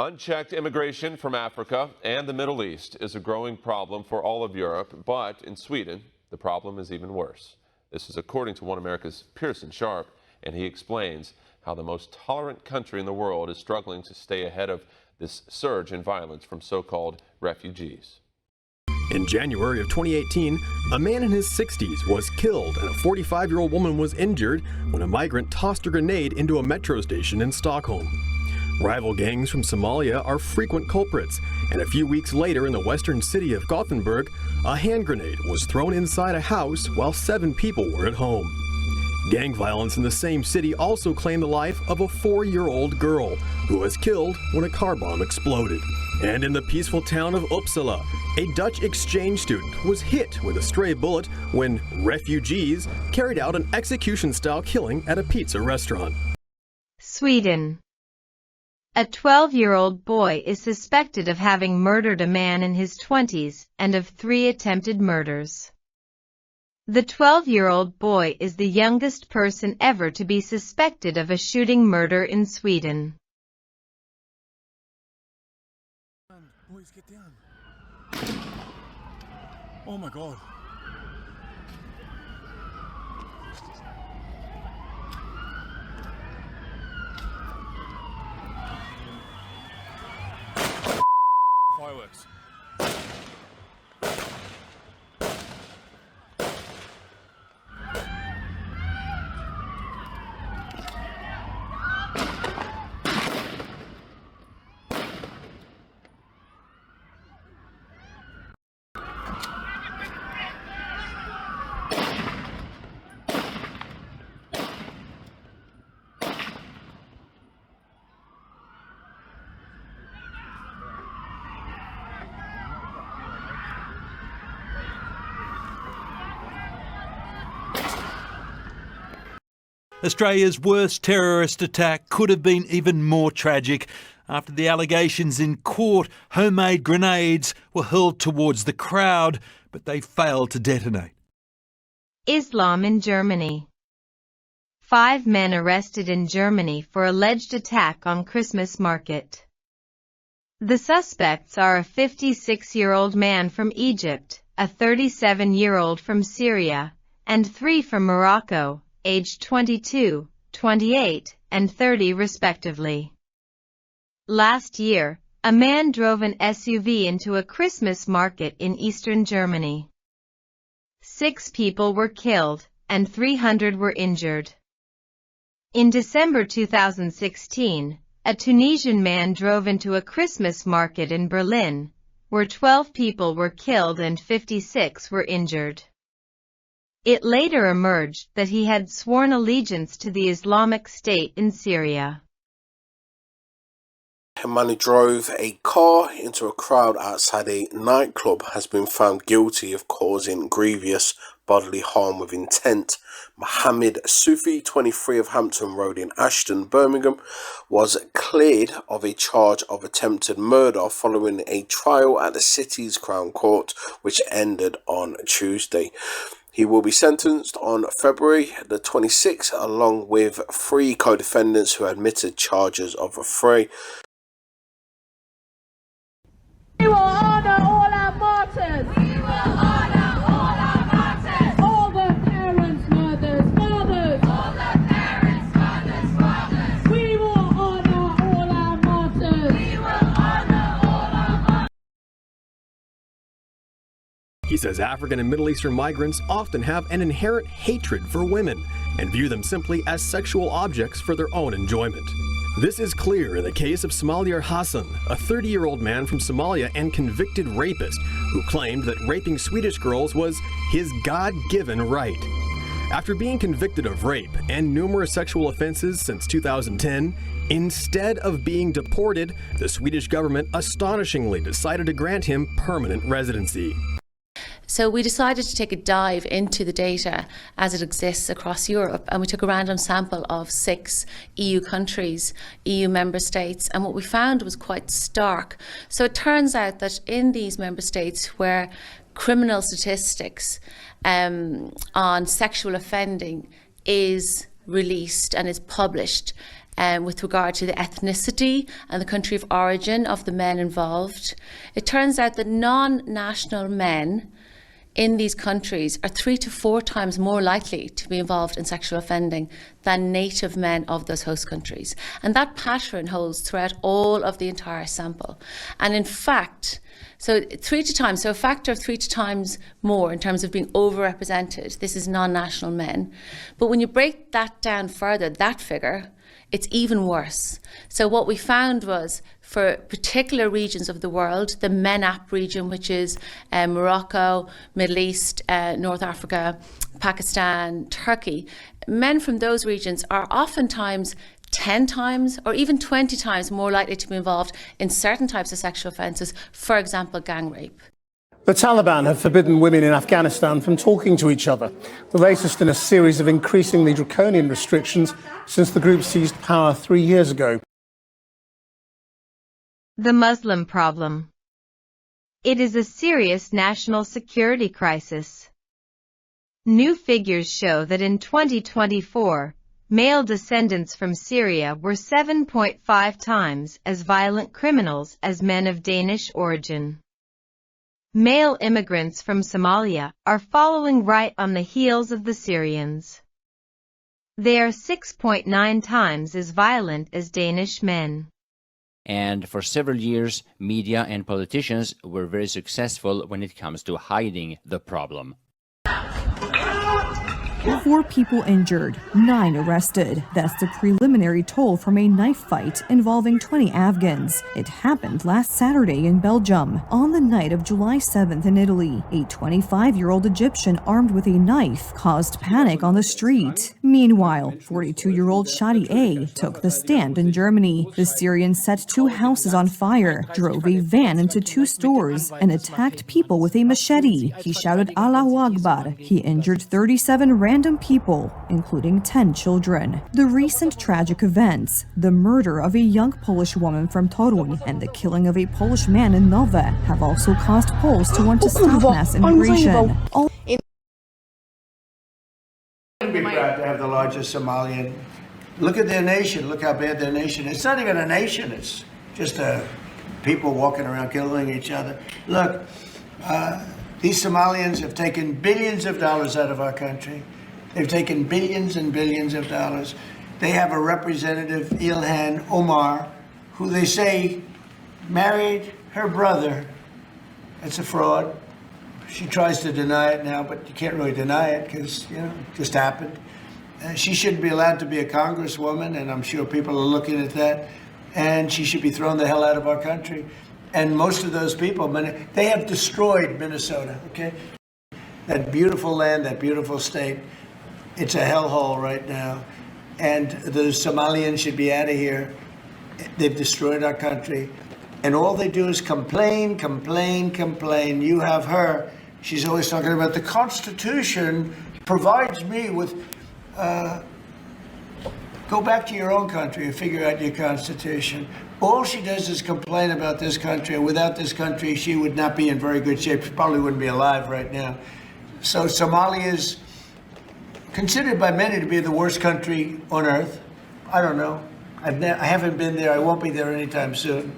Unchecked immigration from Africa and the Middle East is a growing problem for all of Europe, but in Sweden, the problem is even worse. This is according to One America's Pearson Sharp, and he explains how the most tolerant country in the world is struggling to stay ahead of this surge in violence from so-called refugees. In January of 2018, a man in his 60s was killed and a 45-year-old woman was injured when a migrant tossed a grenade into a metro station in Stockholm. Rival gangs from Somalia are frequent culprits, and a few weeks later in the western city of Gothenburg, a hand grenade was thrown inside a house while 7 people were at home. Gang violence in the same city also claimed the life of a 4-year-old girl who was killed when a car bomb exploded. And in the peaceful town of Uppsala, a Dutch exchange student was hit with a stray bullet when refugees carried out an execution-style killing at a pizza restaurant. Sweden. A 12-year-old boy is suspected of having murdered a man in his 20s and of 3 attempted murders. The 12-year-old boy is the youngest person ever to be suspected of a shooting murder in Sweden. Boys, get down. Oh my God. Fireworks. Australia's worst terrorist attack could have been even more tragic. After the allegations in court, homemade grenades were hurled towards the crowd, but they failed to detonate. Islam in Germany. 5 men arrested in Germany for alleged attack on Christmas market. The suspects are a 56-year-old man from Egypt, a 37-year-old from Syria, and 3 from Morocco, aged 22, 28, and 30 respectively. Last year, a man drove an SUV into a Christmas market in eastern Germany. 6 people were killed, and 300 were injured. In December 2016, a Tunisian man drove into a Christmas market in Berlin, where 12 people were killed and 56 were injured. It later emerged that he had sworn allegiance to the Islamic State in Syria. A man who drove a car into a crowd outside a nightclub has been found guilty of causing grievous bodily harm with intent. Mohammed Sufi, 23 of Hampton Road in Ashton, Birmingham, was cleared of a charge of attempted murder following a trial at the city's Crown Court, which ended on Tuesday. He will be sentenced on February the 26th, along with 3 co-defendants who admitted charges of affray. We will honor all our martyrs. We will honor all our martyrs. All the parents, mothers, fathers. All the parents, mothers, fathers. We will honor all our martyrs. We will honor all our martyrs. He says African and Middle Eastern migrants often have an inherent hatred for women and view them simply as sexual objects for their own enjoyment. This is clear in the case of Smaliar Hassan, a 30-year-old man from Somalia and convicted rapist who claimed that raping Swedish girls was his God-given right. After being convicted of rape and numerous sexual offenses since 2010, instead of being deported, the Swedish government astonishingly decided to grant him permanent residency. So we decided to take a dive into the data as it exists across Europe, and we took a random sample of 6 EU countries, EU member states, and what we found was quite stark. So it turns out that in these member states where criminal statistics on sexual offending is released and is published, with regard to the ethnicity and the country of origin of the men involved. It turns out that non-national men in these countries are 3 to 4 times more likely to be involved in sexual offending than native men of those host countries. And that pattern holds throughout all of the entire sample. And in fact, so a factor of 3 times more in terms of being overrepresented. This is non-national men. But when you break that down further, that figure, it's even worse. So what we found was for particular regions of the world, the MENAP region, which is Morocco, Middle East, North Africa, Pakistan, Turkey, men from those regions are oftentimes 10 times or even 20 times more likely to be involved in certain types of sexual offences, for example, gang rape. The Taliban have forbidden women in Afghanistan from talking to each other, the latest in a series of increasingly draconian restrictions since the group seized power 3 years ago. The Muslim problem. It is a serious national security crisis. New figures show that in 2024, male descendants from Syria were 7.5 times as violent criminals as men of Danish origin. Male immigrants from Somalia are following right on the heels of the Syrians. They are 6.9 times as violent as Danish men. And for several years, media and politicians were very successful when it comes to hiding the problem. 4 people injured, 9 arrested. That's the preliminary toll from a knife fight involving 20 Afghans. It happened last Saturday in Belgium. On the night of July 7th in Italy, a 25-year-old Egyptian armed with a knife caused panic on the street. Meanwhile, 42-year-old Shadi A took the stand in Germany. The Syrian set 2 houses on fire, drove a van into 2 stores, and attacked people with a machete. He shouted Allahu Akbar. He injured 37 random people, including 10 children. The recent tragic events, the murder of a young Polish woman from Toruń and the killing of a Polish man in Nowe, have also caused Poles to want to stop mass immigration. I'd be proud to have the largest Somalian. Look at their nation. Look how bad their nation is. It's not even a nation. It's just people walking around killing each other. Look, these Somalians have taken billions of dollars out of our country. They've taken billions and billions of dollars. They have a representative, Ilhan Omar, who they say married her brother. That's a fraud. She tries to deny it now, but you can't really deny it because, it just happened. She shouldn't be allowed to be a congresswoman, and I'm sure people are looking at that. And she should be thrown the hell out of our country. And most of those people, they have destroyed Minnesota, okay? That beautiful land, that beautiful state. It's a hellhole right now. And the Somalians should be out of here. They've destroyed our country. And all they do is complain, complain, complain. You have her. She's always talking about the Constitution provides me with... Go back to your own country and figure out your Constitution. All she does is complain about this country. And without this country, she would not be in very good shape. She probably wouldn't be alive right now. So Somalia is considered by many to be the worst country on earth. I don't know. I haven't been there. I won't be there anytime soon.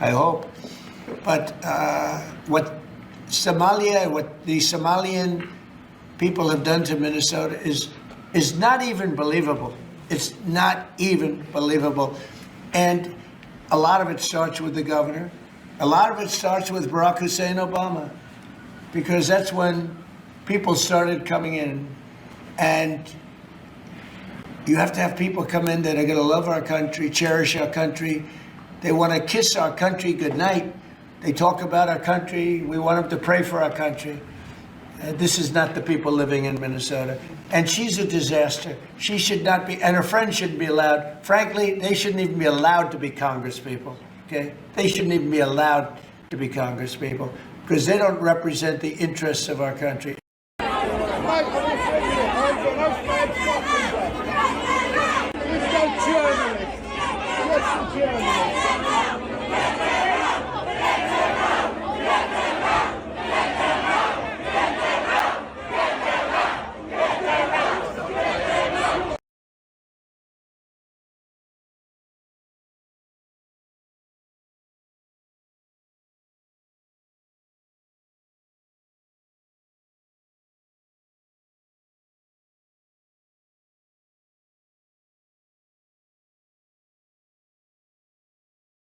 I hope. But what the Somalian people have done to Minnesota is not even believable. It's not even believable. And a lot of it starts with the governor. A lot of it starts with Barack Hussein Obama, because that's when people started coming in. And you have to have people come in that are going to love our country, cherish our country. They want to kiss our country goodnight. They talk about our country. We want them to pray for our country. This is not the people living in Minnesota. And she's a disaster. She should not be, and her friends shouldn't be allowed. Frankly, they shouldn't even be allowed to be congresspeople, okay? They shouldn't even be allowed to be congresspeople because they don't represent the interests of our country.